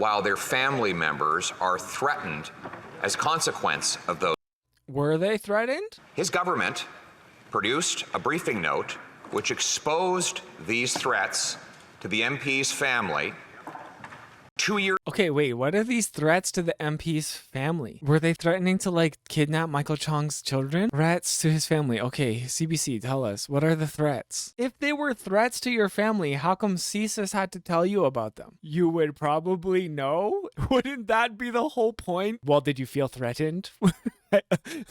while their family members are threatened as consequence of those. Were they threatened? His government produced a briefing note which exposed these threats to the MP's family 2 years. Okay, wait, what are these threats to the MP's family? Were they threatening to like kidnap Michael Chong's children? Threats to his family. Okay, CBC, tell us, what are the threats? If they were threats to your family, how come CSIS had to tell you about them? You would probably know? Wouldn't that be the whole point? Well, did you feel threatened?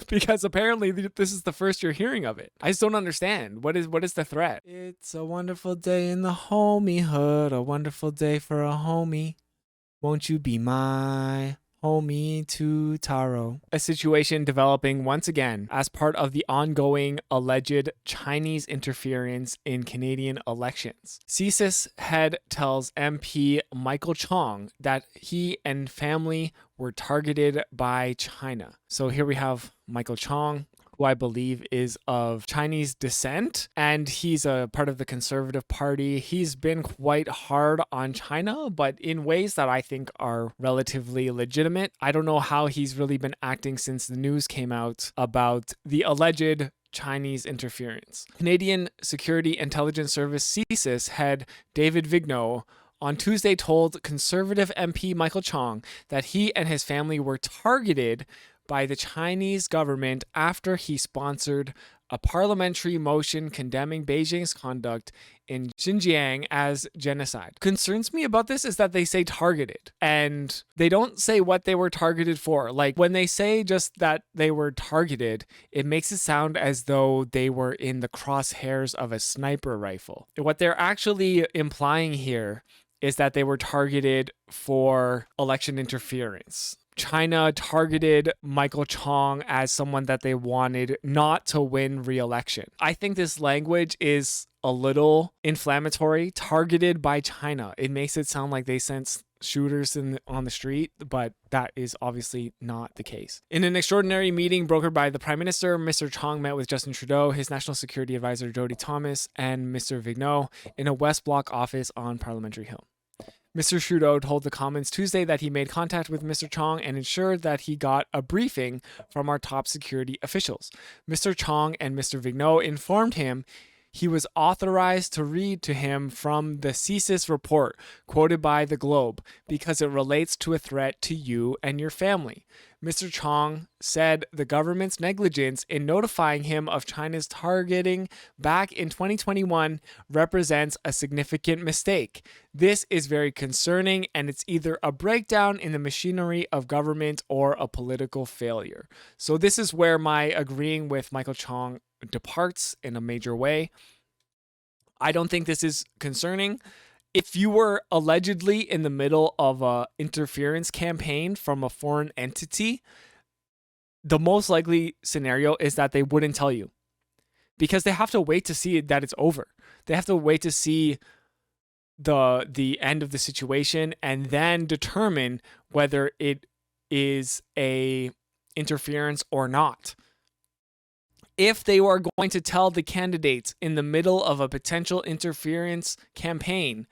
Because apparently this is the first you're hearing of it. I just don't understand. What is the threat? It's a wonderful day in the homiehood, a wonderful day for a homie. Won't you be my homie to Taro? A situation developing once again as part of the ongoing alleged Chinese interference in Canadian elections. CSIS head tells MP Michael Chong that he and family were targeted by China. So here we have Michael Chong, who I believe is of Chinese descent, and he's a part of the Conservative Party. He's been quite hard on China, but in ways that I think are relatively legitimate. I don't know how he's really been acting since the news came out about the alleged Chinese interference. Canadian Security Intelligence Service CSIS head David Vigneault on Tuesday told Conservative MP Michael Chong that he and his family were targeted by the Chinese government after he sponsored a parliamentary motion condemning Beijing's conduct in Xinjiang as genocide. Concerns me about this is that they say targeted, and they don't say what they were targeted for. Like when they say just that they were targeted, it makes it sound as though they were in the crosshairs of a sniper rifle. What they're actually implying here is that they were targeted for election interference. China targeted Michael Chong as someone that they wanted not to win re-election. I think this language is a little inflammatory. Targeted by China. It makes it sound like they sent shooters on the street, but that is obviously not the case. In an extraordinary meeting brokered by the Prime Minister, Mr. Chong met with Justin Trudeau, his National Security Advisor Jody Thomas, and Mr. Vigneault in a West Block office on Parliamentary Hill. Mr. Trudeau told the Commons Tuesday that he made contact with Mr. Chong and ensured that he got a briefing from our top security officials. Mr. Chong and Mr. Vigneault informed him he was authorized to read to him from the CSIS report quoted by the Globe because it relates to a threat to you and your family. Mr. Chong said the government's negligence in notifying him of China's targeting back in 2021 represents a significant mistake. This is very concerning, and it's either a breakdown in the machinery of government or a political failure. So this is where my agreeing with Michael Chong departs in a major way. I don't think this is concerning. If you were allegedly in the middle of a interference campaign from a foreign entity, the most likely scenario is that they wouldn't tell you because they have to wait to see that it's over. They have to wait to see the end of the situation and then determine whether it is a interference or not. If they are going to tell the candidates in the middle of a potential interference campaign,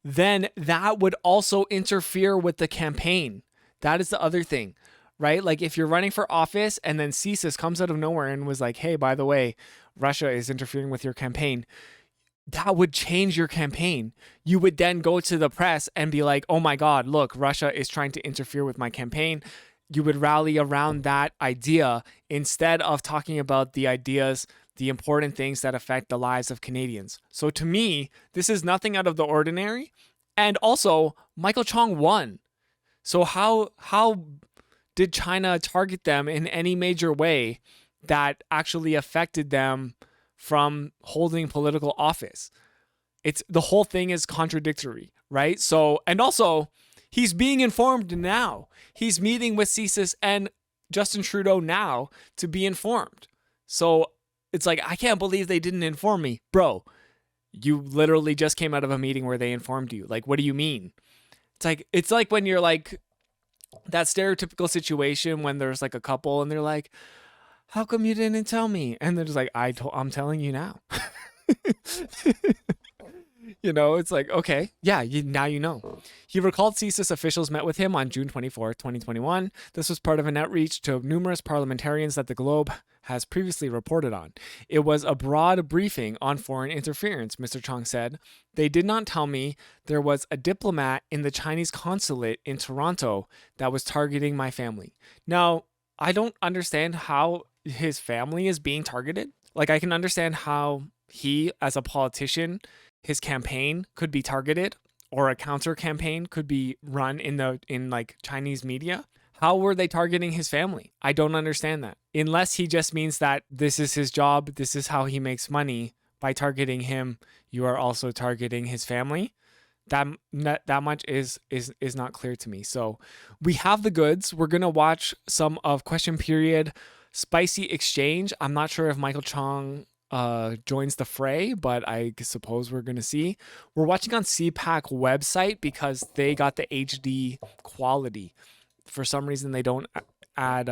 then that would also interfere with the campaign. That is the other thing, right? Like if you're running for office and then CSIS comes out of nowhere and was like, hey, by the way, Russia is interfering with your campaign, that would change your campaign. You would then go to the press and be like, oh my God, look, Russia is trying to interfere with my campaign. You would rally around that idea instead of talking about the ideas, the important things that affect the lives of Canadians. So to me, this is nothing out of the ordinary. And also, Michael Chong won. So how did China target them in any major way that actually affected them from holding political office? It's the whole thing is contradictory, right? So, and also, he's being informed now. He's meeting with CSIS and Justin Trudeau now to be informed. So it's like, I can't believe they didn't inform me. Bro, you literally just came out of a meeting where they informed you. Like, what do you mean? It's like when you're like that stereotypical situation when there's like a couple and they're like, how come you didn't tell me? And they're just like, I'm telling you now. You know, it's like, okay, yeah, now you know. He recalled CSIS officials met with him on June 24, 2021. This was part of an outreach to numerous parliamentarians that the Globe has previously reported on. It was a broad briefing on foreign interference, Mr. Chong said. They did not tell me there was a diplomat in the Chinese consulate in Toronto that was targeting my family. Now, I don't understand how his family is being targeted. Like, I can understand how he, as a politician, his campaign could be targeted or a counter campaign could be run in like Chinese media. How were they targeting his family? I don't understand that. Unless he just means that this is his job, this is how he makes money. By targeting him, you are also targeting his family. That much is not clear to me. So we have the goods. We're gonna watch some of question period spicy exchange. I'm not sure if Michael Chong joins the fray, but I suppose we're gonna see. We're watching on CPAC website because they got the HD quality. For some reason, they don't add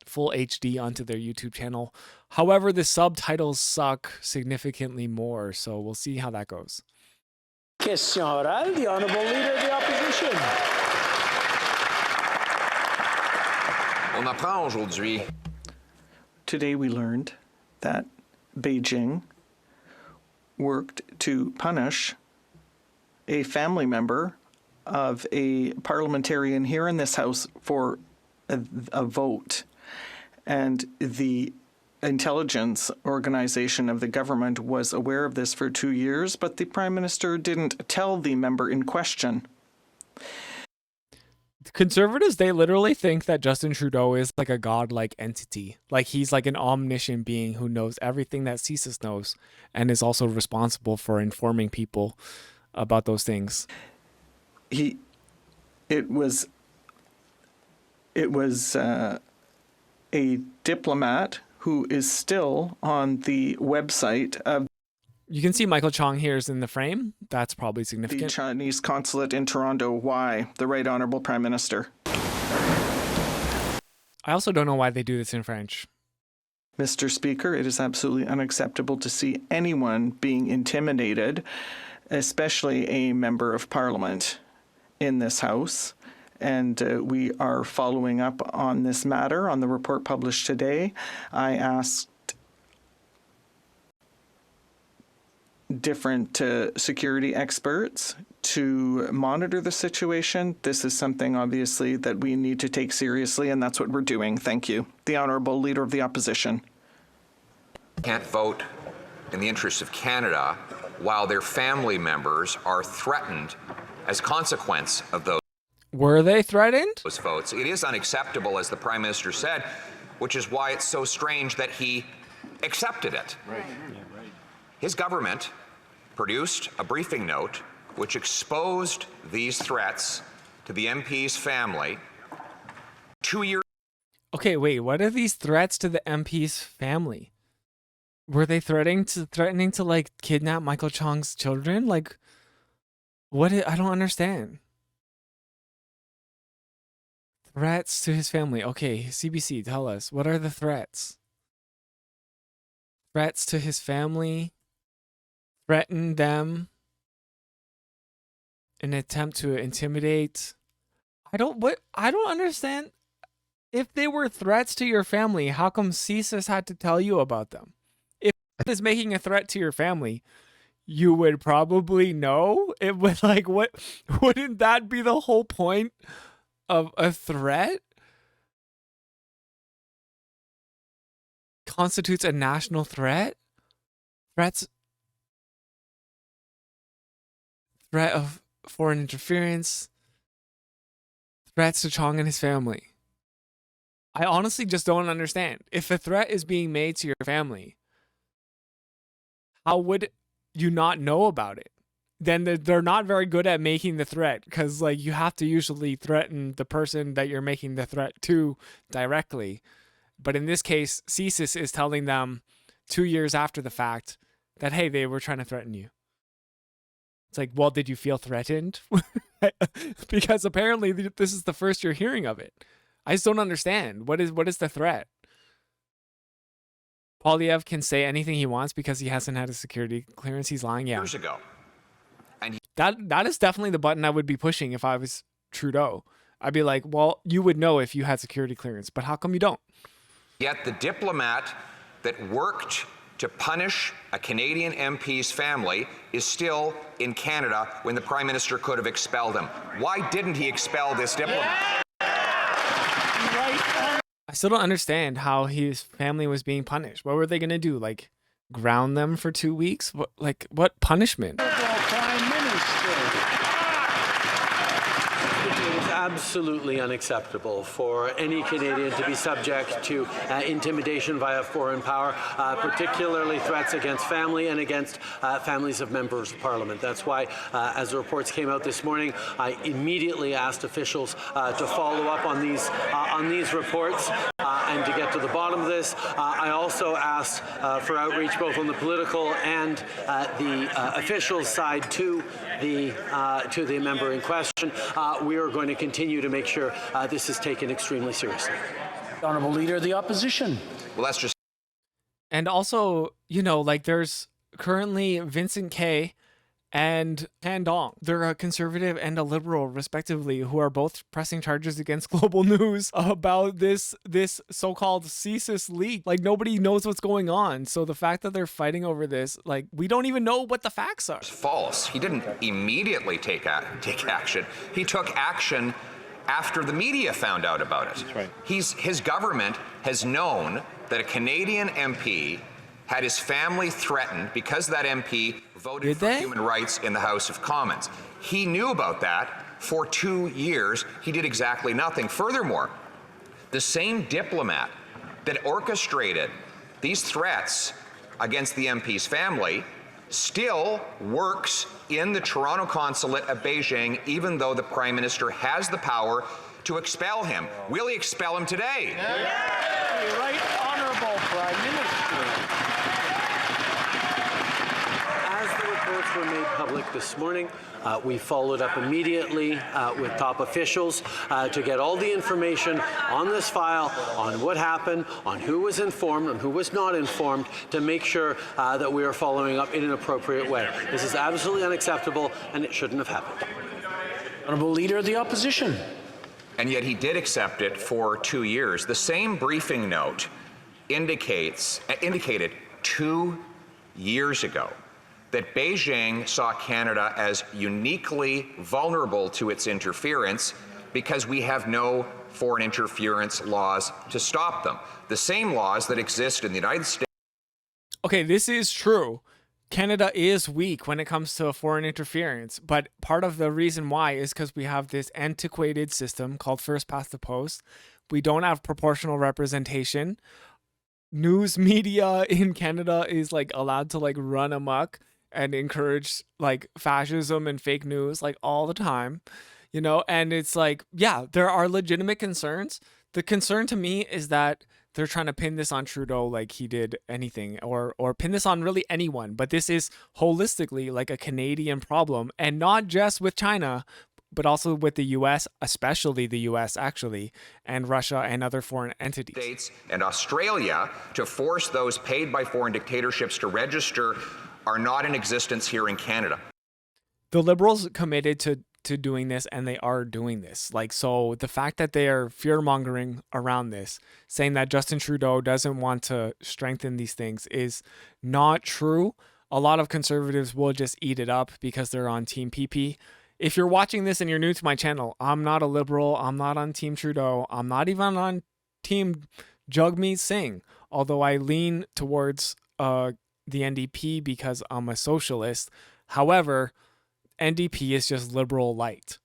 full HD onto their YouTube channel. However, the subtitles suck significantly more, so we'll see how that goes. Question orale, the Honourable Leader of the Opposition. On apprend aujourd'hui. Today we learned that Beijing worked to punish a family member of a parliamentarian here in this House for a vote. And the intelligence organization of the government was aware of this for 2 years, but the Prime Minister didn't tell the member in question. Conservatives, they literally think that Justin Trudeau is like a godlike entity. Like he's like an omniscient being who knows everything that CSIS knows and is also responsible for informing people about those things. It was a diplomat who is still on the website of You can see Michael Chong here is in the frame. That's probably the significant. Chinese consulate in Toronto. Why? The Right Honourable Prime Minister. I also don't know why they do this in French. Mr. Speaker, it is absolutely unacceptable to see anyone being intimidated, especially a member of Parliament in this House. And we are following up on this matter on the report published today. I asked different security experts to monitor the situation. This is something, obviously, that we need to take seriously, and that's what we're doing. Thank you. The Honourable Leader of the Opposition. Can't vote in the interests of Canada while their family members are threatened as consequence of those Were they threatened? votes. It is unacceptable, as the Prime Minister said, which is why it's so strange that he accepted it. Right. His government produced a briefing note which exposed these threats to the MP's family 2 years. Okay, wait, what are these threats to the MP's family? Were they threatening to like kidnap Michael Chong's children? Like, I don't understand. Threats to his family. Okay, CBC, tell us, what are the threats? Threats to his family. Threaten them. An attempt to intimidate. I don't understand. If they were threats to your family, how come CSIS had to tell you about them? If it is making a threat to your family, you would probably know. It would wouldn't that be the whole point of a threat? Constitutes a national threat? Threat of foreign interference, threats to Chong and his family. I honestly just don't understand. If a threat is being made to your family, how would you not know about it? Then they're not very good at making the threat, because like you have to usually threaten the person that you're making the threat to directly. But in this case, CSIS is telling them 2 years after the fact that, hey, they were trying to threaten you. It's like, well, did you feel threatened? Because apparently this is the first you're hearing of it. I just don't understand. What is the threat? Poilievre can say anything he wants because he hasn't had a security clearance. He's lying. Yeah. Years ago, That is definitely the button I would be pushing if I was Trudeau. I'd be like, well, you would know if you had security clearance, but how come you don't? Yet the diplomat that worked to punish a Canadian MP's family is still in Canada when the Prime Minister could have expelled him. Why didn't he expel this diplomat? I still don't understand how his family was being punished. What were they going to do? Like, ground them for 2 weeks? What punishment? Prime Minister. It is absolutely unacceptable for any Canadian to be subject to intimidation via foreign power, particularly threats against family and against families of members of Parliament. That's why, as the reports came out this morning, I immediately asked officials to follow up on these reports and to get to the bottom of this. I also asked for outreach both on the political and the officials side to the member in question. We are going to continue to make sure this is taken extremely seriously. Honourable Leader of the Opposition. Well, that's just And also, you know, like there's currently Vincent Kay and Han Dong. They're a conservative and a liberal, respectively, who are both pressing charges against Global News about this so-called CSIS leak. Like, nobody knows what's going on. So the fact that they're fighting over this, like, we don't even know what the facts are. false. He didn't immediately take action. He took action after the media found out about it. That's right. His government has known that a Canadian MP had his family threatened because that MP voted for human rights in the House of Commons. He knew about that for 2 years. He did exactly nothing. Furthermore, the same diplomat that orchestrated these threats against the MP's family still works in the Toronto consulate at Beijing, even though the Prime Minister has the power to expel him. Will he expel him today? Right Honourable Prime Minister. As the reports were made public this morning, we followed up immediately with top officials to get all the information on this file, on what happened, on who was informed and who was not informed, to make sure that we are following up in an appropriate way. This is absolutely unacceptable, and it shouldn't have happened. Honourable Leader of the Opposition. And yet he did accept it for 2 years. The same briefing note indicated 2 years ago that Beijing saw Canada as uniquely vulnerable to its interference because we have no foreign interference laws to stop them. The same laws that exist in the United States. Okay, this is true. Canada is weak when it comes to foreign interference, but part of the reason why is because we have this antiquated system called first past the post. We don't have proportional representation. News media in Canada is like allowed to like run amok and encourage like fascism and fake news like all the time, you know? And it's like, yeah, there are legitimate concerns. The concern to me is that they're trying to pin this on Trudeau like he did anything, or pin this on really anyone. But this is holistically like a Canadian problem, and not just with China, but also with the US, especially the US actually, and Russia and other foreign entities. States and Australia to force those paid by foreign dictatorships to register are not in existence here in Canada. The Liberals committed to doing this, and they are doing this. Like, so the fact that they are fear-mongering around this, saying that Justin Trudeau doesn't want to strengthen these things, is not true. A lot of conservatives will just eat it up because they're on Team PP. If you're watching this and you're new to my channel, I'm not a liberal. I'm not on Team Trudeau. I'm not even on Team Jagmeet Singh, although I lean towards the NDP because I'm a socialist. However, NDP is just liberal light.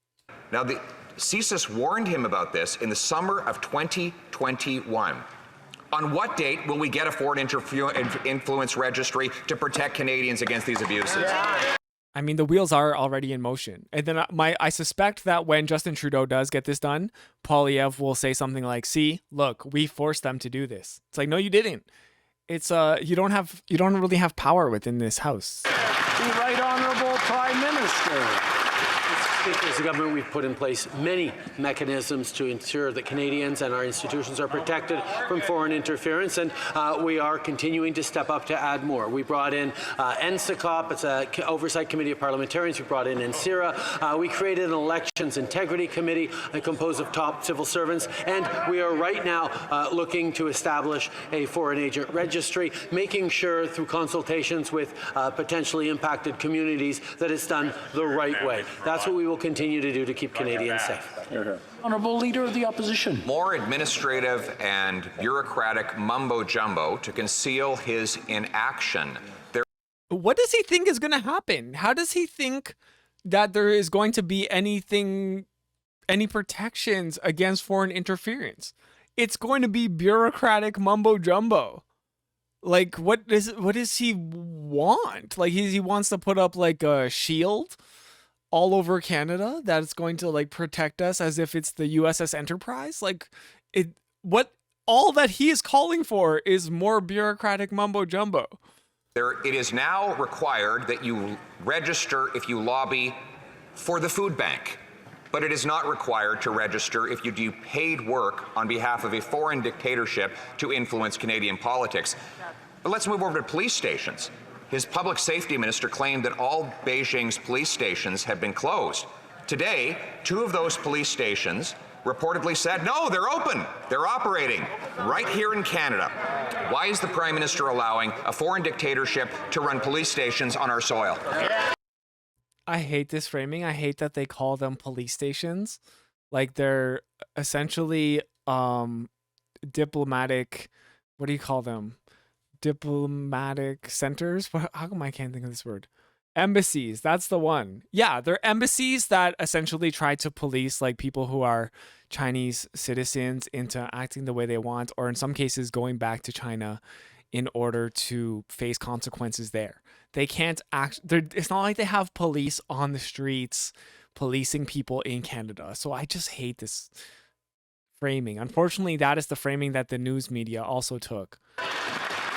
Now, the CSIS warned him about this in the summer of 2021. On what date will we get a foreign influence registry to protect Canadians against these abuses? I mean, the wheels are already in motion. And then I suspect that when Justin Trudeau does get this done, Poilievre will say something like, see, look, we forced them to do this. It's like, no, you didn't. It's you don't really have power within this house. The Right Honourable Prime Minister. Speaker, as a government, we've put in place many mechanisms to ensure that Canadians and our institutions are protected from foreign interference, and we are continuing to step up to add more. We brought in NSICOP, it's an oversight committee of parliamentarians. We brought in NSIRA. We created an elections integrity committee composed of top civil servants, and we are right now looking to establish a foreign agent registry, making sure through consultations with potentially impacted communities that it's done the right way. That's what we will continue to do to keep Canadians safe. Honourable Leader of the Opposition. More administrative and bureaucratic mumbo-jumbo to conceal his inaction. What does he think is going to happen? How does he think that there is going to be any protections against foreign interference? It's going to be bureaucratic mumbo-jumbo. Like, what does he want? Like, he wants to put up like a shield all over Canada that it's going to like protect us as if it's the USS Enterprise. Like, all that he is calling for is more bureaucratic mumbo jumbo. It is now required that you register if you lobby for the food bank, but it is not required to register if you do paid work on behalf of a foreign dictatorship to influence Canadian politics. But let's move over to police stations. His public safety minister claimed that all Beijing's police stations have been closed. Today, 2 of those police stations reportedly said, no, they're open, they're operating right here in Canada. Why is the Prime Minister allowing a foreign dictatorship to run police stations on our soil? I hate this framing. I hate that they call them police stations. Like, they're essentially diplomatic, what do you call them? Diplomatic centers? How come I can't think of this word? Embassies. That's the one. Yeah, they're embassies that essentially try to police like people who are Chinese citizens into acting the way they want, or in some cases going back to China in order to face consequences there. They can't act. It's not like they have police on the streets policing people in Canada. So I just hate this framing. Unfortunately, that is the framing that the news media also took. The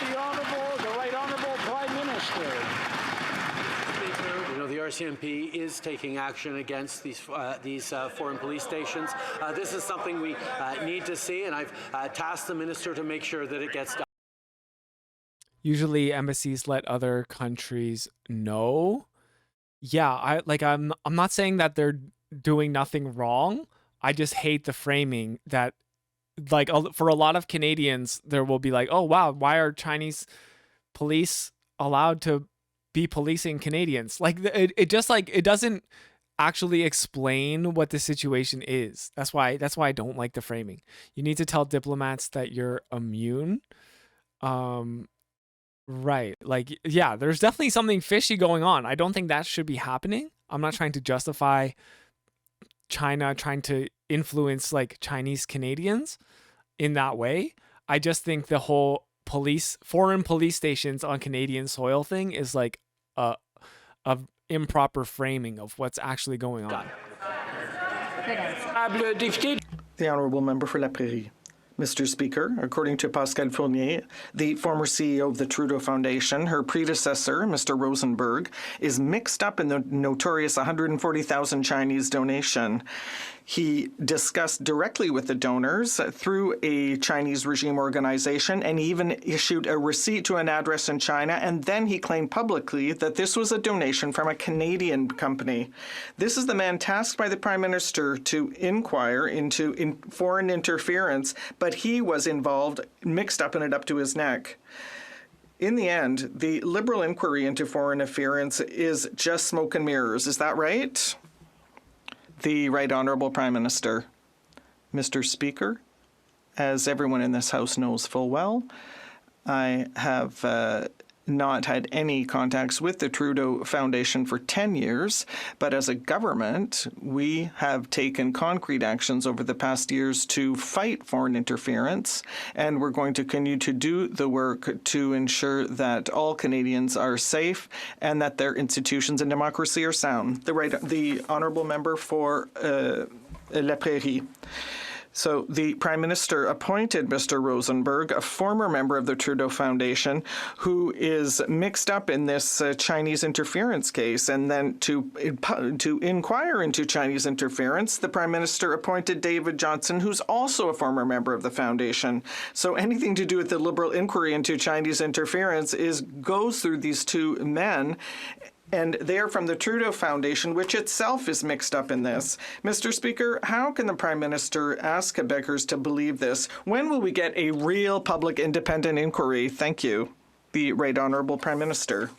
Right Honourable Prime Minister. You know, the RCMP is taking action against these foreign police stations. This is something we need to see, and I've tasked the minister to make sure that it gets done. Usually embassies let other countries know. Yeah, I'm not saying that they're doing nothing wrong. I just hate the framing that, like, for a lot of Canadians, there will be like, oh wow, why are Chinese police allowed to be policing Canadians? Like, it just like, it doesn't actually explain what the situation is. That's why I don't like the framing. You need to tell diplomats that you're immune. Right. Like, yeah, there's definitely something fishy going on. I don't think that should be happening. I'm not trying to justify China trying to influence like Chinese Canadians in that way. I just think the whole foreign police stations on Canadian soil thing is like a improper framing of what's actually going on. The Honourable Member for La Prairie. Mr. Speaker, according to Pascal Fournier, the former CEO of the Trudeau Foundation, her predecessor, Mr. Rosenberg, is mixed up in the notorious 140,000 Chinese donation. He discussed directly with the donors through a Chinese regime organization, and he even issued a receipt to an address in China, and then he claimed publicly that this was a donation from a Canadian company. This is the man tasked by the Prime Minister to inquire into foreign interference, but he was involved, mixed up in it up to his neck. In the end, the Liberal inquiry into foreign interference is just smoke and mirrors. Is that right? The Right Honourable Prime Minister. Mr. Speaker, as everyone in this House knows full well, I have not had any contacts with the Trudeau Foundation for 10 years, but as a government, we have taken concrete actions over the past years to fight foreign interference, and we're going to continue to do the work to ensure that all Canadians are safe and that their institutions and democracy are sound. The Honourable Member for La Prairie. So the Prime Minister appointed Mr. Rosenberg, a former member of the Trudeau Foundation, who is mixed up in this Chinese interference case. And then to inquire into Chinese interference, the Prime Minister appointed David Johnston, who's also a former member of the foundation. So anything to do with the Liberal inquiry into Chinese interference goes through these two men. And they are from the Trudeau Foundation, which itself is mixed up in this. Mr. Speaker, how can the Prime Minister ask Quebecers to believe this? When will we get a real public independent inquiry? Thank you. The Right Honourable Prime Minister.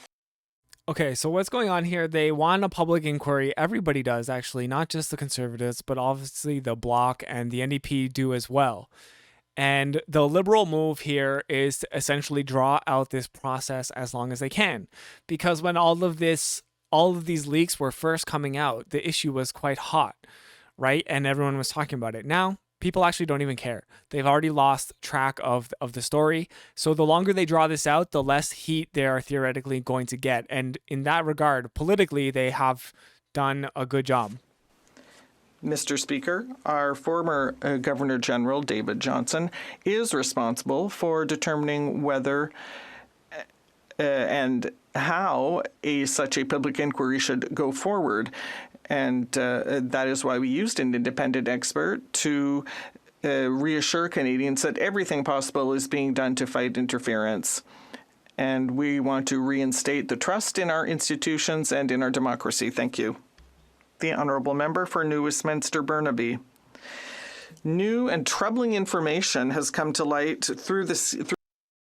Okay, so what's going on here? They want a public inquiry. Everybody does, actually, not just the Conservatives, but obviously the Bloc and the NDP do as well. And the Liberal move here is to essentially draw out this process as long as they can. Because when all of these leaks were first coming out, the issue was quite hot, right? And everyone was talking about it. Now, people actually don't even care. They've already lost track of the story. So the longer they draw this out, the less heat they are theoretically going to get. And in that regard, politically, they have done a good job. Mr. Speaker, our former Governor General, David Johnston, is responsible for determining whether and how such a public inquiry should go forward. And that is why we used an independent expert to reassure Canadians that everything possible is being done to fight interference. And we want to reinstate the trust in our institutions and in our democracy. Thank you. The Honourable Member for New Westminster Burnaby. New and troubling information has come to light through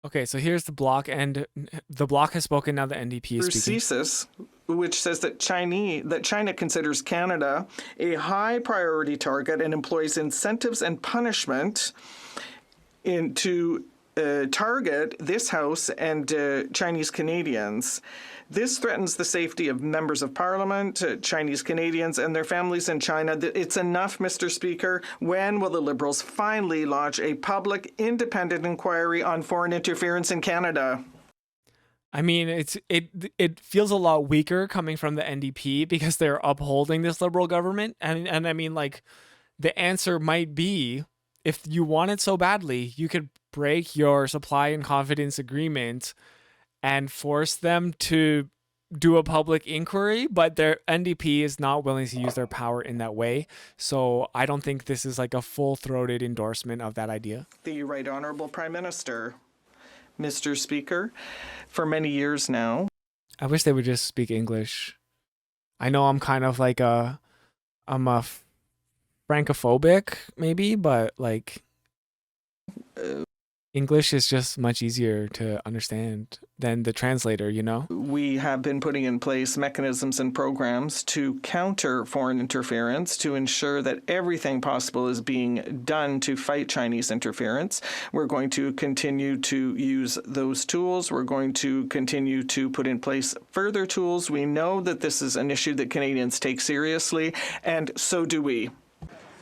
Okay, so here's the Bloc, and the Bloc has spoken, now the NDP is speaking. Sics, which says that China considers Canada a high priority target and employs incentives and punishment to target this House and Chinese Canadians. This threatens the safety of members of Parliament, Chinese Canadians, and their families in China. It's enough, Mr. Speaker. When will the Liberals finally launch a public, independent inquiry on foreign interference in Canada? I mean, it feels a lot weaker coming from the NDP because they're upholding this Liberal government. And I mean, like, the answer might be, if you want it so badly, you could break your supply and confidence agreement and force them to do a public inquiry, but their NDP is not willing to use their power in that way. So I don't think this is like a full-throated endorsement of that idea. The Right Honourable Prime Minister. Mr. Speaker, for many years now. I wish they would just speak English. I know I'm kind of like I'm a francophobic maybe, but like English is just much easier to understand than the translator, you know? We have been putting in place mechanisms and programs to counter foreign interference, to ensure that everything possible is being done to fight Chinese interference. We're going to continue to use those tools. We're going to continue to put in place further tools. We know that this is an issue that Canadians take seriously, and so do we.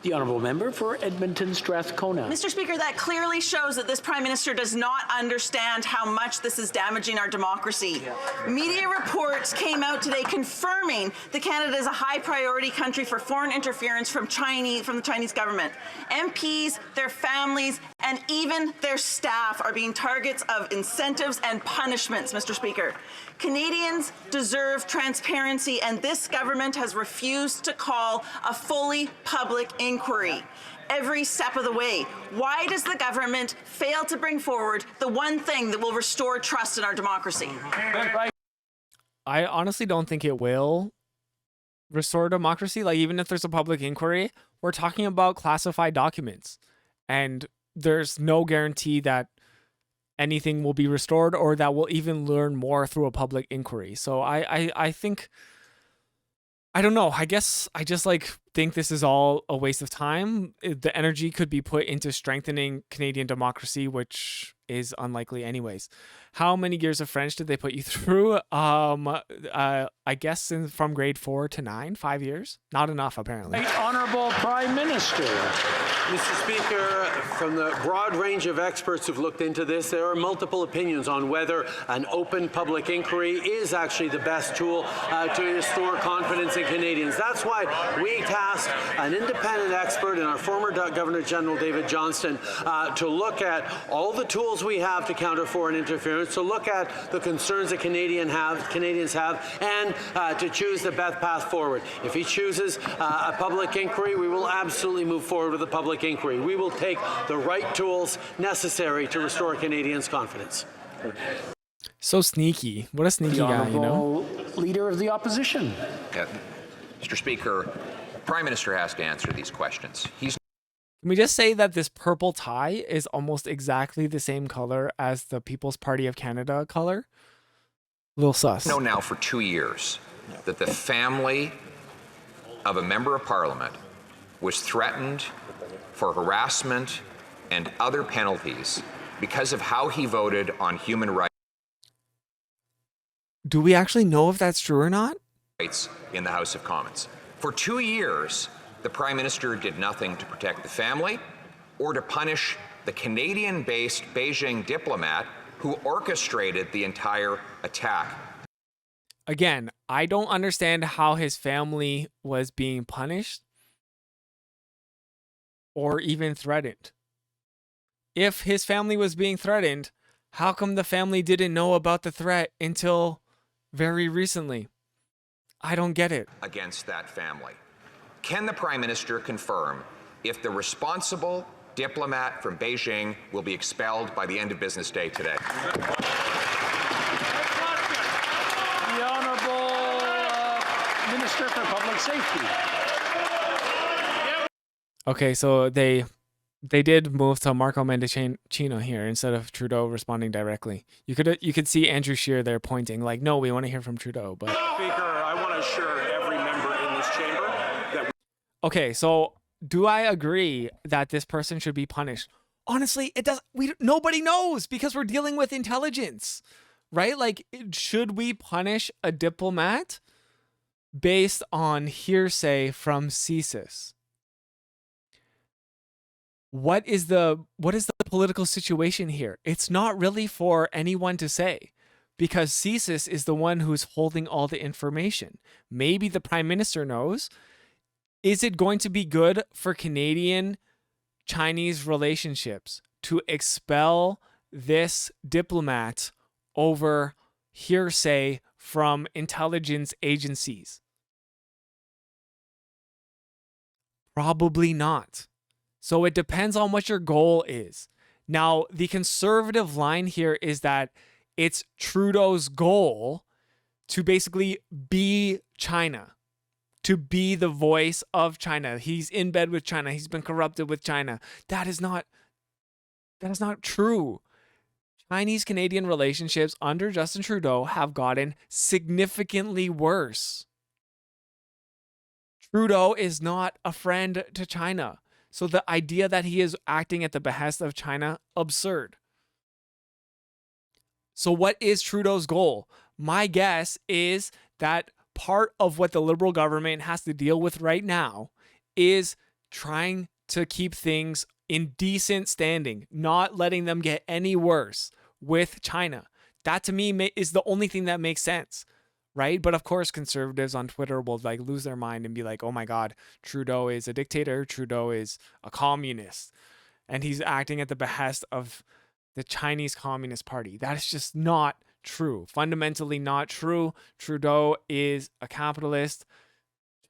The Honourable Member for Edmonton Strathcona. Mr. Speaker, that clearly shows that this Prime Minister does not understand how much this is damaging our democracy. Media reports came out today confirming that Canada is a high priority country for foreign interference from the Chinese government. MPs, their families, and even their staff are being targets of incentives and punishments, Mr. Speaker. Canadians deserve transparency, and this government has refused to call a fully public inquiry every step of the way. Why does the government fail to bring forward the one thing that will restore trust in our democracy? I honestly don't think it will restore democracy. Like, even if there's a public inquiry, we're talking about classified documents, and there's no guarantee that anything will be restored or that we'll even learn more through a public inquiry. So I think, I don't know. I guess I just think this is all a waste of time. The energy could be put into strengthening Canadian democracy, which is unlikely anyways. How many years of French did they put you through? I guess from grade 4 to 9, 5 years. Not enough, apparently. Right Honourable Prime Minister. Mr. Speaker, from the broad range of experts who've looked into this, there are multiple opinions on whether an open public inquiry is actually the best tool to restore confidence in Canadians. That's why we tasked an independent expert in our former Governor General David Johnston to look at all the tools we have to counter foreign interference, to look at the concerns that Canadians have, and to choose the best path forward. If he chooses a public inquiry, we will absolutely move forward with a public inquiry. We will take the right tools necessary to restore Canadians' confidence. So sneaky. What a sneaky guy, you know? Leader of the Opposition. Mr. Speaker, the Prime Minister has to answer these questions. He's Can we just say that this purple tie is almost exactly the same color as the People's Party of Canada color? Little sus. known now for 2 years that the family of a member of Parliament was threatened for harassment and other penalties because of how he voted on human Do we actually know if that's true or not? rights in the House of Commons. For 2 years, the Prime Minister did nothing to protect the family or to punish the Canadian-based Beijing diplomat who orchestrated the entire attack. Again, I don't understand how his family was being punished or even threatened. If his family was being threatened, how come the family didn't know about the threat until very recently? I don't get it. Against that family. Can the Prime Minister confirm if the responsible diplomat from Beijing will be expelled by the end of business day today? The Honourable Minister for Public Safety. Okay, so they did move to Marco Mendicino here instead of Trudeau responding directly. You could see Andrew Scheer there pointing like, no, we want to hear from Trudeau. But Speaker, I want to assure every member in this chamber that okay, so do I agree that this person should be punished? Honestly, nobody knows because we're dealing with intelligence, right? Like, should we punish a diplomat based on hearsay from Sics? What is the political situation here? It's not really for anyone to say because Sics is the one who's holding all the information. Maybe the Prime Minister knows. Is it going to be good for Canadian-Chinese relationships to expel this diplomat over hearsay from intelligence agencies? Probably not. So it depends on what your goal is. Now, the conservative line here is that it's Trudeau's goal to basically be China, to be the voice of China. He's in bed with China. He's been corrupted with China. That is not true. Chinese-Canadian relationships under Justin Trudeau have gotten significantly worse. Trudeau is not a friend to China. So the idea that he is acting at the behest of China, absurd. So what is Trudeau's goal? My guess is that part of what the Liberal government has to deal with right now is trying to keep things in decent standing, not letting them get any worse with China. That to me is the only thing that makes sense. Right? But of course, conservatives on Twitter will like lose their mind and be like, oh my God, Trudeau is a dictator. Trudeau is a communist. And he's acting at the behest of the Chinese Communist Party. That is just not true. Fundamentally not true. Trudeau is a capitalist.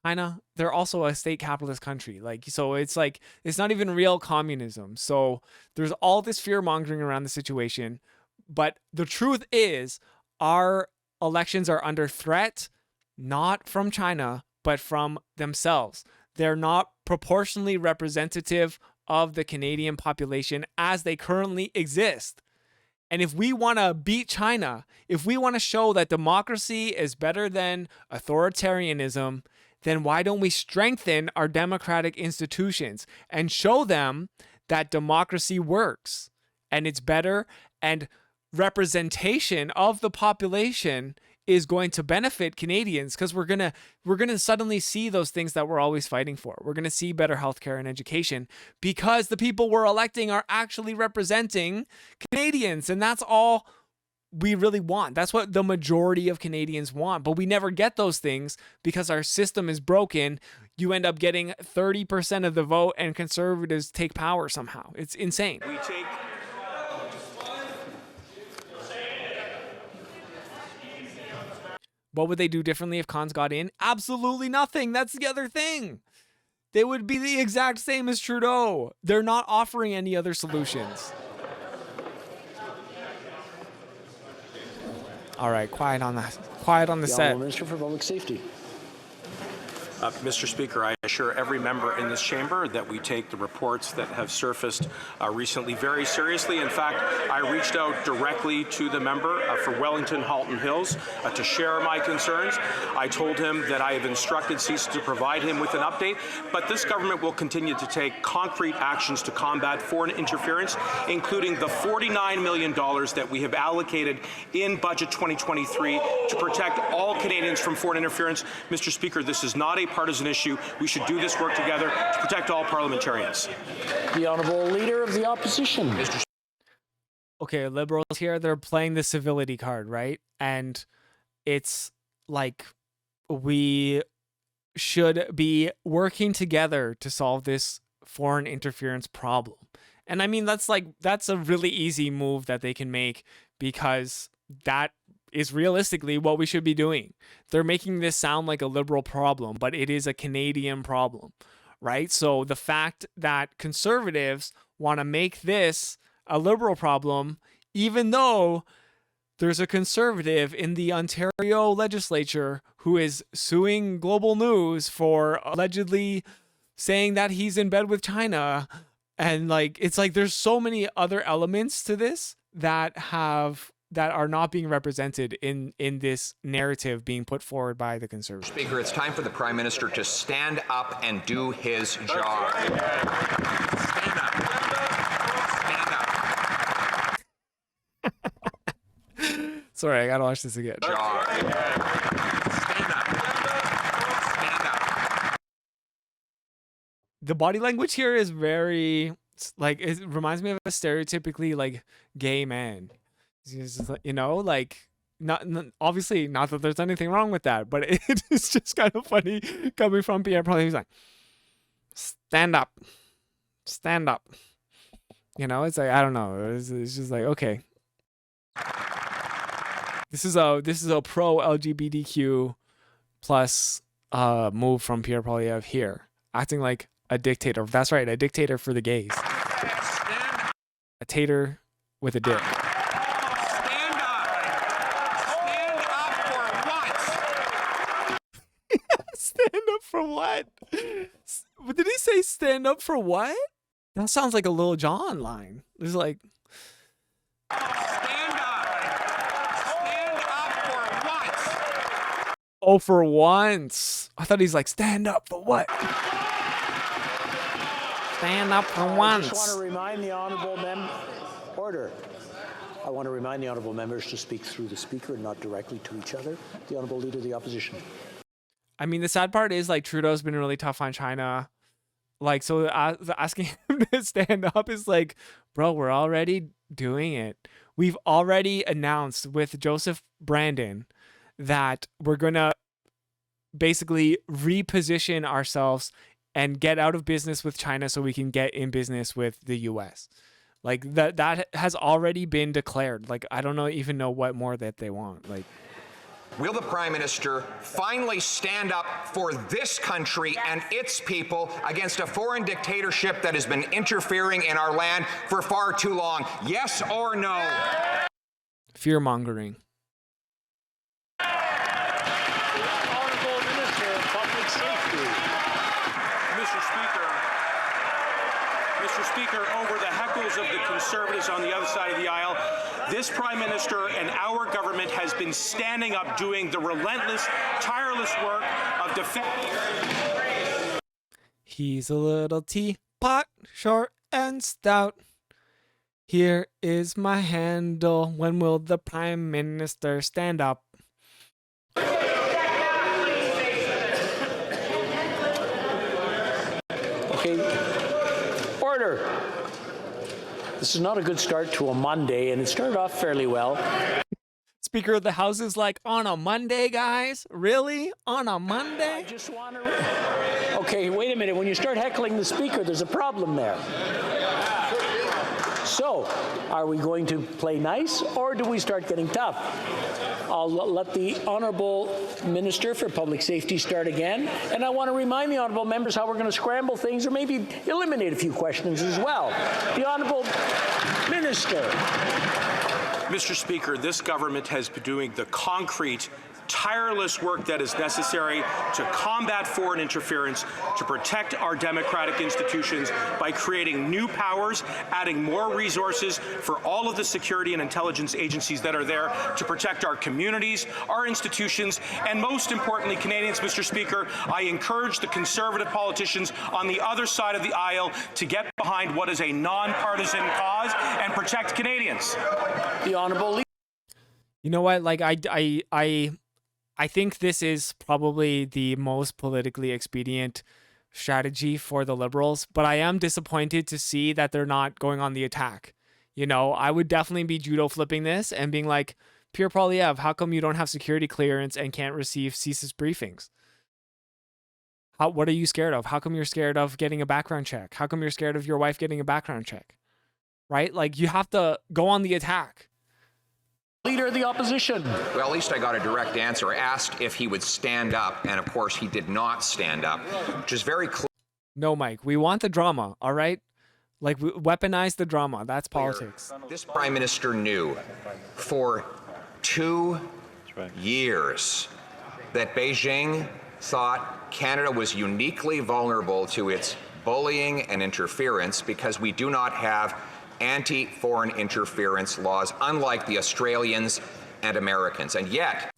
China, they're also a state capitalist country. So it's not even real communism. So there's all this fear mongering around the situation. But the truth is, our elections are under threat, not from China, but from themselves. They're not proportionally representative of the Canadian population as they currently exist. And if we want to beat China, if we want to show that democracy is better than authoritarianism, then why don't we strengthen our democratic institutions and show them that democracy works and it's better and representation of the population is going to benefit Canadians, because we're gonna suddenly see those things that we're always fighting for. We're gonna see better healthcare and education because the people we're electing are actually representing Canadians, and that's all we really want. That's what the majority of Canadians want, but we never get those things because our system is broken. You end up getting 30% of the vote and Conservatives take power somehow. It's insane. We take What would they do differently if cons got in? Absolutely nothing. That's the other thing. They would be the exact same as Trudeau. They're not offering any other solutions. All right, quiet on the set. Honourable Minister for Public Safety. Mr. Speaker, I assure every member in this chamber that we take the reports that have surfaced recently very seriously. In fact, I reached out directly to the member for Wellington Halton Hills to share my concerns. I told him that I have instructed Sics to provide him with an update, but this government will continue to take concrete actions to combat foreign interference, including the $49 million that we have allocated in Budget 2023 to protect all Canadians from foreign interference. Mr. Speaker, this is not a partisan issue. We should do this work together to protect all parliamentarians. The Honourable Leader of the Opposition. Okay, Liberals here, they're playing the civility card, right? And it's like we should be working together to solve this foreign interference problem. And I mean, that's a really easy move that they can make, because that is realistically what we should be doing. They're making this sound like a Liberal problem, but it is a Canadian problem, right? So the fact that Conservatives want to make this a Liberal problem, even though there's a Conservative in the Ontario legislature who is suing Global News for allegedly saying that he's in bed with China. And it's like there's so many other elements to this that are not being represented in this narrative being put forward by the Conservatives. Speaker, it's time for the Prime Minister to stand up and do his job. Stand up. Stand up. Sorry, I gotta watch this again. Job. Stand up. Stand up. The body language here is very, it reminds me of a stereotypically gay man. He's just, not obviously not that there's anything wrong with that, but it is just kind of funny coming from Pierre Poilievre. He's like, stand up. It's like, I don't know. It's just like, okay. This is a pro LGBTQ plus move from Pierre Poilievre here, acting like a dictator. That's right, a dictator for the gays. A tater with a dick. Stand up for what? Did he say stand up for what? That sounds like a Lil Jon line. It's like, Stand up. Stand up for what? oh, for once. I thought he's like, stand up for what? Stand up for I once. just want to remind the Honourable Order. I want to remind the Honourable members to speak through the Speaker and not directly to each other. The Honourable Leader of the Opposition. I mean, the sad part is Trudeau's been really tough on China. So asking him to stand up is like, bro, we're already doing it. We've already announced with Joseph Brandon that we're going to basically reposition ourselves and get out of business with China so we can get in business with the US. That has already been declared. I don't even know what more that they want. Will the Prime Minister finally stand up for this country and its people against a foreign dictatorship that has been interfering in our land for far too long? Yes or no? Fear-mongering. Honourable Minister of Public Safety. Mr. Speaker, over the heckles of the Conservatives on the other side of the aisle, this Prime Minister and our government has been standing up, doing the relentless, tireless work of defense. He's a little teapot, short and stout. Here is my handle. When will the Prime Minister stand up? Okay, order. This is not a good start to a Monday, and it started off fairly well. Speaker of the House is like, on a Monday, guys? Really? On a I Monday? just want to... Okay, wait a minute. When you start heckling the speaker, there's a problem there. So, are we going to play nice, or do we start getting tough? I'll let the Honourable Minister for Public Safety start again, and I want to remind the Honourable members how we're going to scramble things or maybe eliminate a few questions as well. The Honourable Minister. Mr. Speaker, this government has been doing the concrete, tireless work that is necessary to combat foreign interference, to protect our democratic institutions by creating new powers, adding more resources for all of the security and intelligence agencies that are there to protect our communities, our institutions, and most importantly, Canadians, Mr. Speaker, I encourage the Conservative politicians on the other side of the aisle to get behind what is a nonpartisan cause and protect Canadians. The Honourable You know what? Like, I think this is probably the most politically expedient strategy for the Liberals, but I am disappointed to see that they're not going on the attack. You know, I would definitely be judo flipping this and being like, Pierre Poilievre, how come you don't have security clearance and can't receive CSIS briefings? What are you scared of? How come you're scared of getting a background check? How come you're scared of your wife getting a background check? Right? Like, you have to go on the attack. Leader of the Opposition. Well, at least I got a direct answer. I asked if he would stand up, and of course he did not stand up, which is very clear. No, Mike, we want the drama, all right? Like, weaponize the drama. That's politics. This Prime Minister knew for 2 years that Beijing thought Canada was uniquely vulnerable to its bullying and interference because we do not have anti-foreign interference laws, unlike the Australians and Americans. And yet,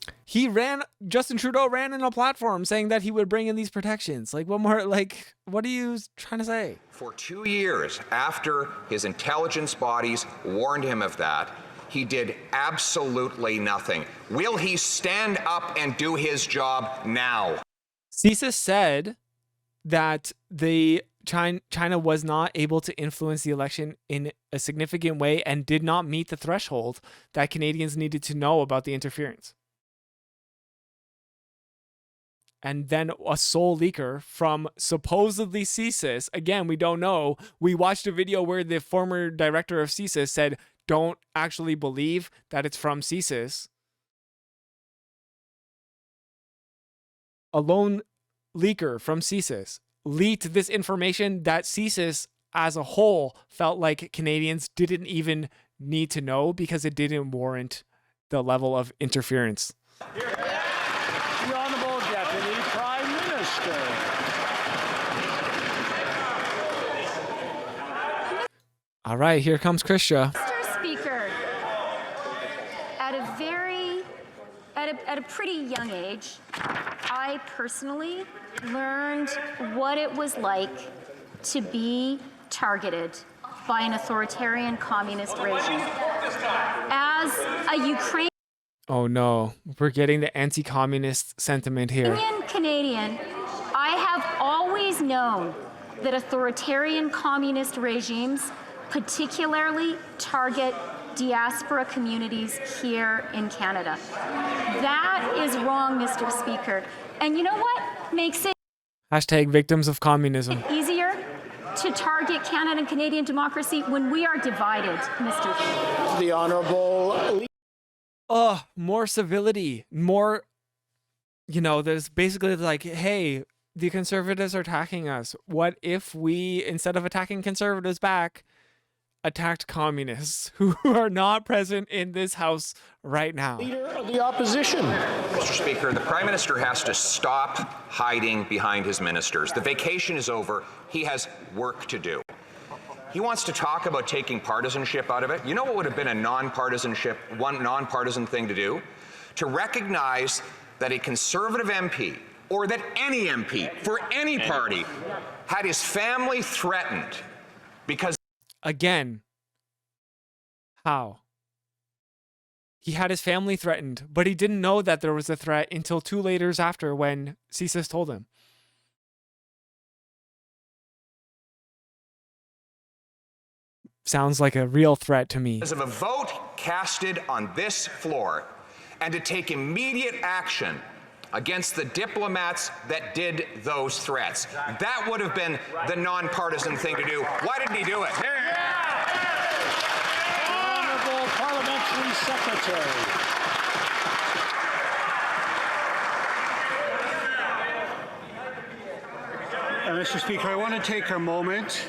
Justin Trudeau ran in a platform saying that he would bring in these protections. Like, what are you trying to say? for 2 years after his intelligence bodies warned him of that, he did absolutely nothing. Will he stand up and do his job now? CSIS said that China was not able to influence the election in a significant way and did not meet the threshold that Canadians needed to know about the interference. And then a sole leaker from supposedly CSIS, again, we don't know. We watched a video where the former director of CSIS said, don't actually believe that it's from CSIS. A lone leaker from CSIS leaked this information that CSIS as a whole felt like Canadians didn't even need to know because it didn't warrant the level of interference. The Honourable Deputy Prime Minister. All right, here comes Krisha. Mr. Speaker, at a pretty young age, I personally learned what it was like to be targeted by an authoritarian communist regime. As a Ukrainian Oh no, we're getting the anti-communist sentiment here. Canadian, I have always known that authoritarian communist regimes particularly target diaspora communities here in Canada. That is wrong, Mr. Speaker. And you know what makes it Hashtag victims of communism. easier to target Canada and Canadian democracy when we are divided, Mr. Speaker? The Honourable. More civility, more, there's basically like, hey, the Conservatives are attacking us. What if we, instead of attacking Conservatives back, attacked communists who are not present in this house right now? Leader of the Opposition. Mr. Speaker, the Prime Minister has to stop hiding behind his ministers. The vacation is over. He has work to do. He wants to talk about taking partisanship out of it. You know what would have been a nonpartisan thing to do? To recognize that a Conservative MP, or that any MP for any party, had his family threatened because... Again, How? He had his family threatened, but he didn't know that there was a threat until 2 years after when Sics told him. Sounds like a real threat to me. Of a vote casted on this floor and to take immediate action against the diplomats that did those threats. That would have been the nonpartisan thing to do. Why didn't he do it? Honourable Parliamentary Secretary. Mr. Speaker, I want to take a moment,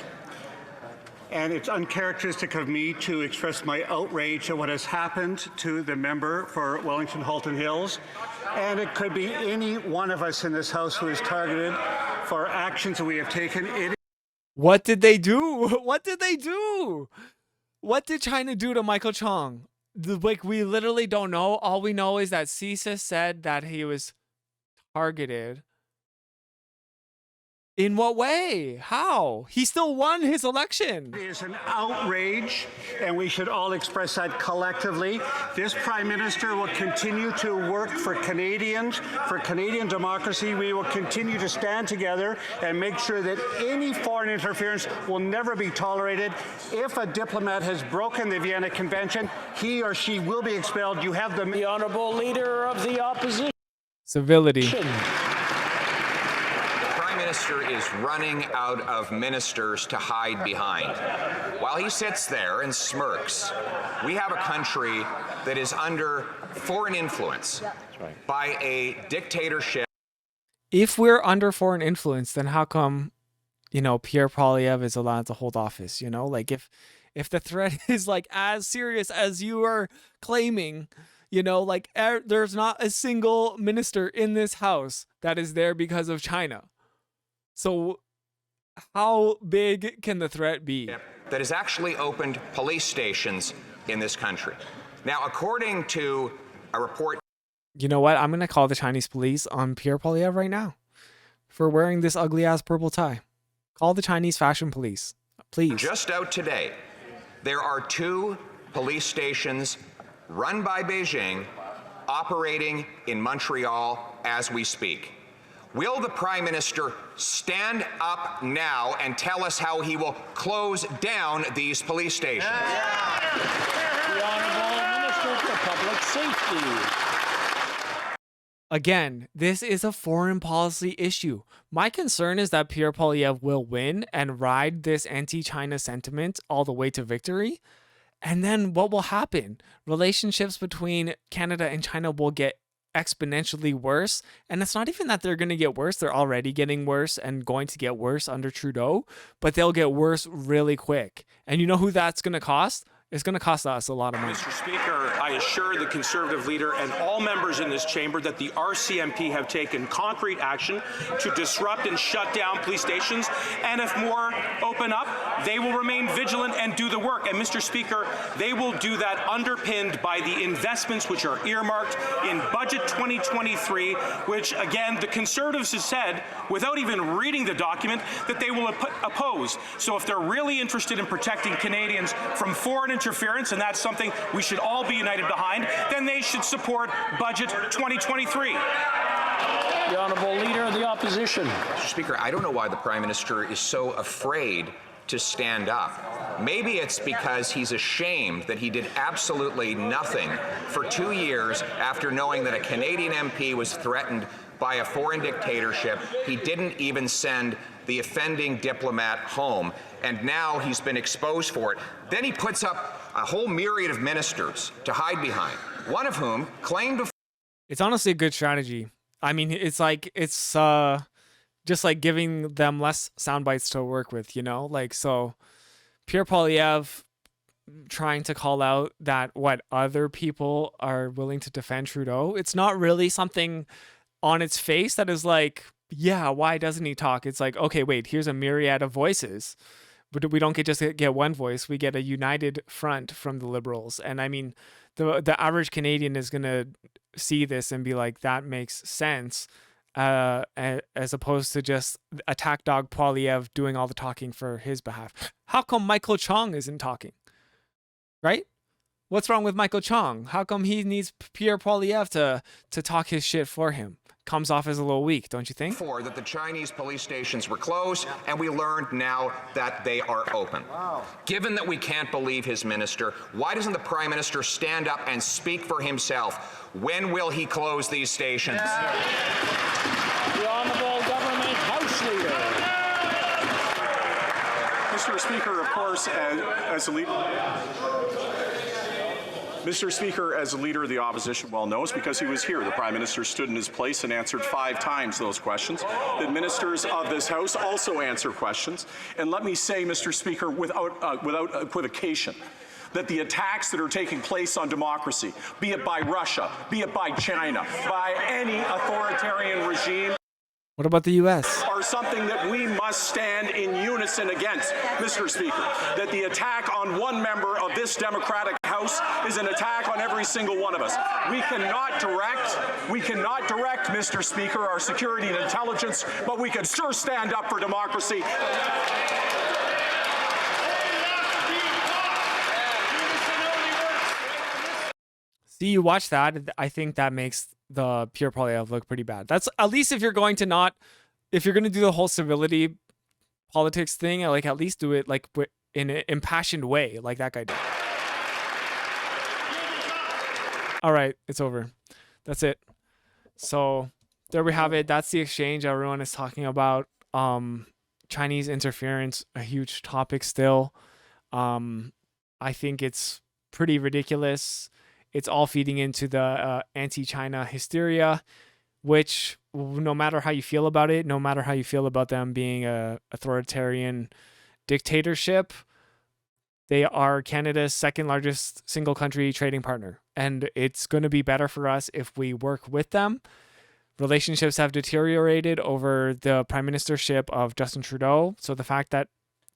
and it's uncharacteristic of me to express my outrage at what has happened to the member for Wellington Halton Hills, and it could be any one of us in this House who is targeted for actions that we have taken. What did they do? What did they do? What did China do to Michael Chong? Like, we literally don't know. All we know is that Sics said that he was targeted. In what way? How? He still won his election. It is an outrage, and we should all express that collectively. This Prime Minister will continue to work for Canadians, for Canadian democracy. We will continue to stand together and make sure that any foreign interference will never be tolerated. If a diplomat has broken the Vienna Convention, he or she will be expelled. You have The Honourable Leader of the Opposition. Civility. Minister is running out of ministers to hide behind. While he sits there and smirks, we have a country that is under foreign influence by a dictatorship. If we're under foreign influence, then how come, Pierre Poilievre is allowed to hold office? Like if the threat is like as serious as you are claiming, there's not a single minister in this house that is there because of China. So how big can the threat be? That has actually opened police stations in this country. Now, according to a report... You know what? I'm going to call the Chinese police on Pierre Poilievre right now for wearing this ugly-ass purple tie. Call the Chinese fashion police, please. Just out today, there are 2 police stations run by Beijing operating in Montreal as we speak. Will the Prime Minister stand up now and tell us how he will close down these police stations? The Honourable Minister for Public Safety. Again, this is a foreign policy issue. My concern is that Pierre Poilievre will win and ride this anti-China sentiment all the way to victory. And then what will happen? Relationships between Canada and China will get exponentially worse, and it's not even that they're going to get worse. They're already getting worse and going to get worse under Trudeau, but they'll get worse really quick. And you know who that's going to cost? It's going to cost us a lot of money. Mr. Speaker, I assure the Conservative leader and all members in this chamber that the RCMP have taken concrete action to disrupt and shut down police stations, and if more open up, they will remain vigilant and do the work. And Mr. Speaker, they will do that underpinned by the investments which are earmarked in Budget 2023, which, again, the Conservatives have said, without even reading the document, that they will oppose. So if they're really interested in protecting Canadians from foreign interference, and that's something we should all be united behind, then they should support Budget 2023. The Honourable Leader of the Opposition. Mr. Speaker, I don't know why the Prime Minister is so afraid to stand up. Maybe it's because he's ashamed that he did absolutely nothing for 2 years after knowing that a Canadian MP was threatened by a foreign dictatorship. He didn't even send the offending diplomat home, and now he's been exposed for it. Then he puts up a whole myriad of ministers to hide behind, one of whom claimed before. It's honestly a good strategy. I mean, it's just like giving them less sound bites to work with, so Pierre Poilievre trying to call out that what other people are willing to defend Trudeau. It's not really something on its face that is like, yeah, why doesn't he talk? It's like, okay, wait, here's a myriad of voices. But we don't get one voice. We get a united front from the Liberals. And I mean, the average Canadian is going to see this and be like, that makes sense, as opposed to just attack dog Poilievre doing all the talking for his behalf. How come Michael Chong isn't talking? Right? What's wrong with Michael Chong? How come he needs Pierre Poilievre to talk his shit for him? Comes off as a little weak, don't you think? That the Chinese police stations were closed, and we learned now that they are open. Wow. Given that we can't believe his minister, why doesn't the Prime Minister stand up and speak for himself? When will he close these stations? The Honourable Government House Leader. Mr. Speaker, of course, as a leader. Mr. Speaker, as a leader of the opposition well knows, because he was here, the Prime Minister stood in his place and answered 5 times those questions. The ministers of this House also answer questions. And let me say, Mr. Speaker, without equivocation, that the attacks that are taking place on democracy, be it by Russia, be it by China, by any authoritarian regime, What about the U.S.? are something that we must stand in unison against, Mr. Speaker. That the attack on one member of this Democratic House is an attack on every single one of us. We cannot direct, Mr. Speaker, our security and intelligence, but we can sure stand up for democracy. See, you watch that. I think that makes the Pierre Poilievre look pretty bad. That's at least if you're going to do the whole civility politics thing, like at least do it like in an impassioned way, like that guy did. All right, it's over. That's it. So there we have it. That's the exchange everyone is talking about. Chinese interference, a huge topic still. I think it's pretty ridiculous. It's all feeding into the anti-China hysteria, which no matter how you feel about it, no matter how you feel about them being a authoritarian dictatorship, they are Canada's second largest single country trading partner. And it's going to be better for us if we work with them. Relationships have deteriorated over the prime ministership of Justin Trudeau. So the fact that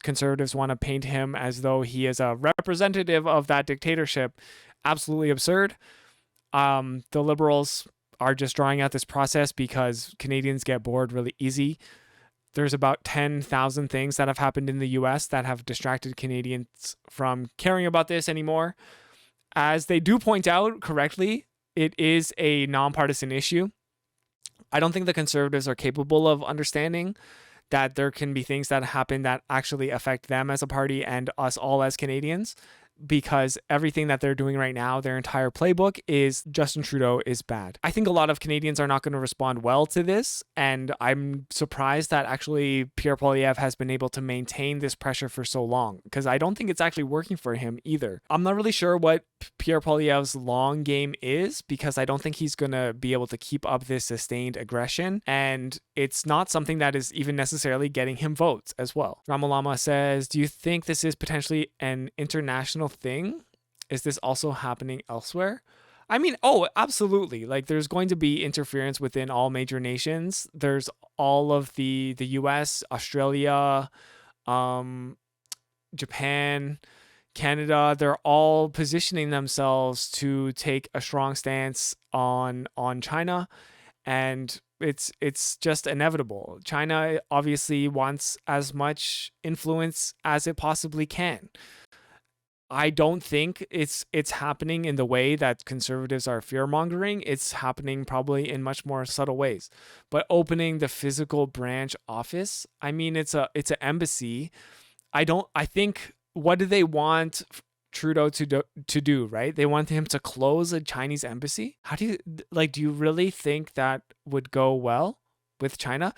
Conservatives want to paint him as though he is a representative of that dictatorship, absolutely absurd. The Liberals are just drawing out this process because Canadians get bored really easy. There's about 10,000 things that have happened in the US that have distracted Canadians from caring about this anymore. As they do point out correctly, it is a nonpartisan issue. I don't think the Conservatives are capable of understanding that there can be things that happen that actually affect them as a party and us all as Canadians, because everything that they're doing right now, their entire playbook is Justin Trudeau is bad. I think a lot of Canadians are not going to respond well to this, and I'm surprised that actually Pierre Poilievre has been able to maintain this pressure for so long, because I don't think it's actually working for him either. I'm not really sure what Pierre Poilievre's long game is, because I don't think he's going to be able to keep up this sustained aggression, and it's not something that is even necessarily getting him votes as well. Ramalama says, do you think this is potentially an international thing? Is this also happening elsewhere? I mean, oh, absolutely. Like, there's going to be interference within all major nations. There's all of the US, Australia, Japan, Canada. They're all positioning themselves to take a strong stance on China, and it's just inevitable. China obviously wants as much influence as it possibly can. I don't think it's happening in the way that Conservatives are fear-mongering. It's happening probably in much more subtle ways. But opening the physical branch office, I mean, it's an embassy. I think, what do they want Trudeau to do, right? They want him to close a Chinese embassy? Do you really think that would go well with China?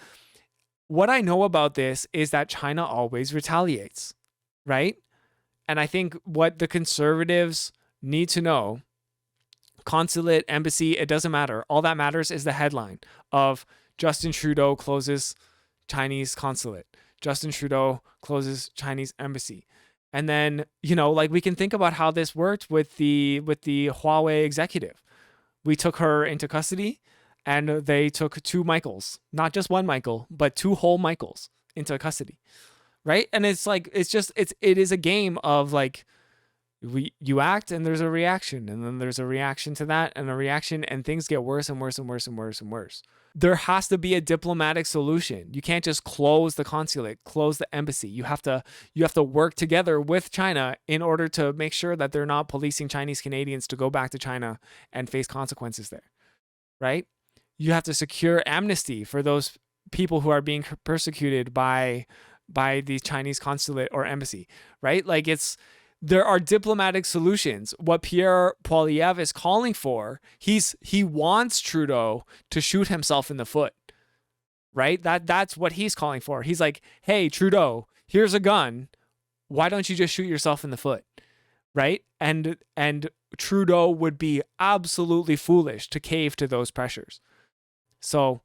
What I know about this is that China always retaliates, right? And I think what the Conservatives need to know, consulate, embassy, it doesn't matter. All that matters is the headline of Justin Trudeau closes Chinese consulate. Justin Trudeau closes Chinese embassy. And then, we can think about how this worked with the Huawei executive. We took her into custody, and they took 2 Michaels, not just 1 Michael, but 2 whole Michaels into custody. Right. And it is a game of you act and there's a reaction, and then there's a reaction to that and a reaction, and things get worse and worse and worse and worse and worse. There has to be a diplomatic solution. You can't just close the consulate, close the embassy. You have to work together with China in order to make sure that they're not policing Chinese Canadians to go back to China and face consequences there, right? You have to secure amnesty for those people who are being persecuted by the Chinese consulate or embassy, right? Like there are diplomatic solutions. What Pierre Poilievre is calling for, he wants Trudeau to shoot himself in the foot, right? That's what he's calling for. He's like, hey, Trudeau, here's a gun. Why don't you just shoot yourself in the foot, right? And Trudeau would be absolutely foolish to cave to those pressures. So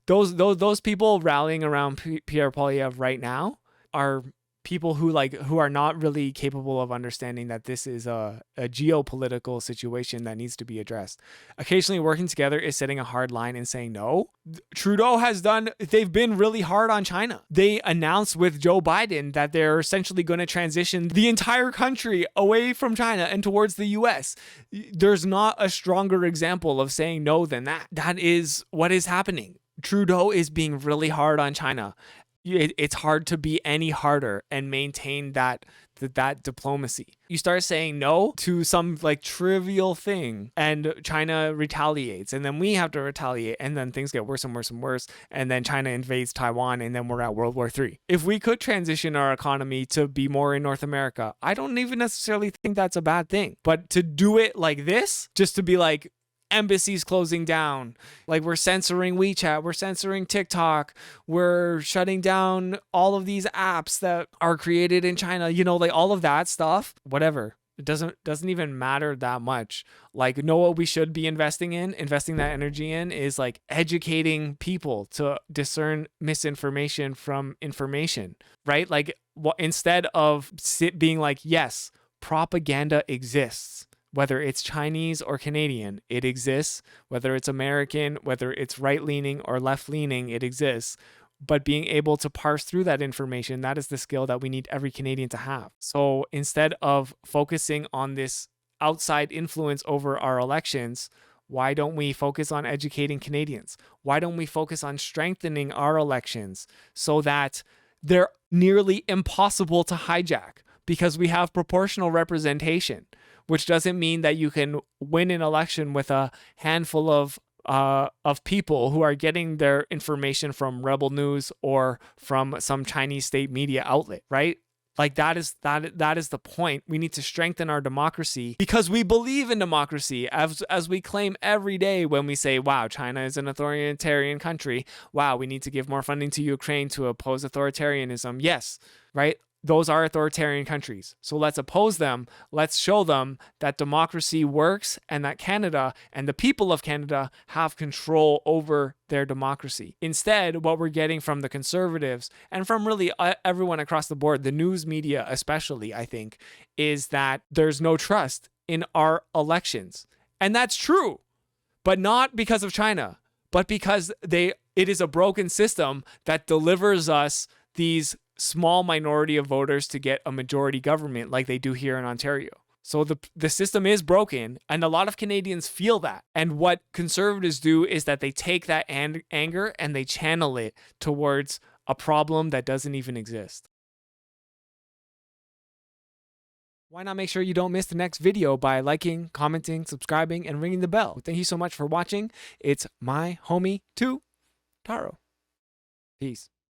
those people rallying around Pierre Poilievre right now are people who are not really capable of understanding that this is a geopolitical situation that needs to be addressed. Occasionally working together is setting a hard line and saying no. Trudeau they've been really hard on China. They announced with Joe Biden that they're essentially going to transition the entire country away from China and towards the US. There's not a stronger example of saying no than that. That is what is happening. Trudeau is being really hard on China. It's hard to be any harder and maintain that diplomacy. You start saying no to some trivial thing and China retaliates, and then we have to retaliate, and then things get worse and worse and worse, and then China invades Taiwan, and then we're at World War III. If we could transition our economy to be more in North America, I don't even necessarily think that's a bad thing. But to do it like this, just to be like, embassies closing down, we're censoring WeChat, we're censoring TikTok, we're shutting down all of these apps that are created in China, all of that stuff, whatever. It doesn't even matter that much. What we should be investing that energy in is educating people to discern misinformation from information, right? Instead of being yes, propaganda exists. Whether it's Chinese or Canadian, it exists. Whether it's American, whether it's right-leaning or left-leaning, it exists. But being able to parse through that information, that is the skill that we need every Canadian to have. So instead of focusing on this outside influence over our elections, why don't we focus on educating Canadians? Why don't we focus on strengthening our elections so that they're nearly impossible to hijack because we have proportional representation? Which doesn't mean that you can win an election with a handful of people who are getting their information from Rebel News or from some Chinese state media outlet, right? That is the point. We need to strengthen our democracy because we believe in democracy, as we claim every day when we say, wow, China is an authoritarian country. Wow, we need to give more funding to Ukraine to oppose authoritarianism. Yes, right? Those are authoritarian countries. So let's oppose them. Let's show them that democracy works and that Canada and the people of Canada have control over their democracy. Instead, what we're getting from the Conservatives and from really everyone across the board, the news media especially, I think, is that there's no trust in our elections. And that's true, but not because of China, but because it is a broken system that delivers us these small minority of voters to get a majority government like they do here in Ontario. So the system is broken, and a lot of Canadians feel that. And what Conservatives do is that they take that anger and they channel it towards a problem that doesn't even exist. Why not make sure you don't miss the next video by liking, commenting, subscribing, and ringing the bell? Thank you so much for watching. It's my homie, too, Taro. Peace.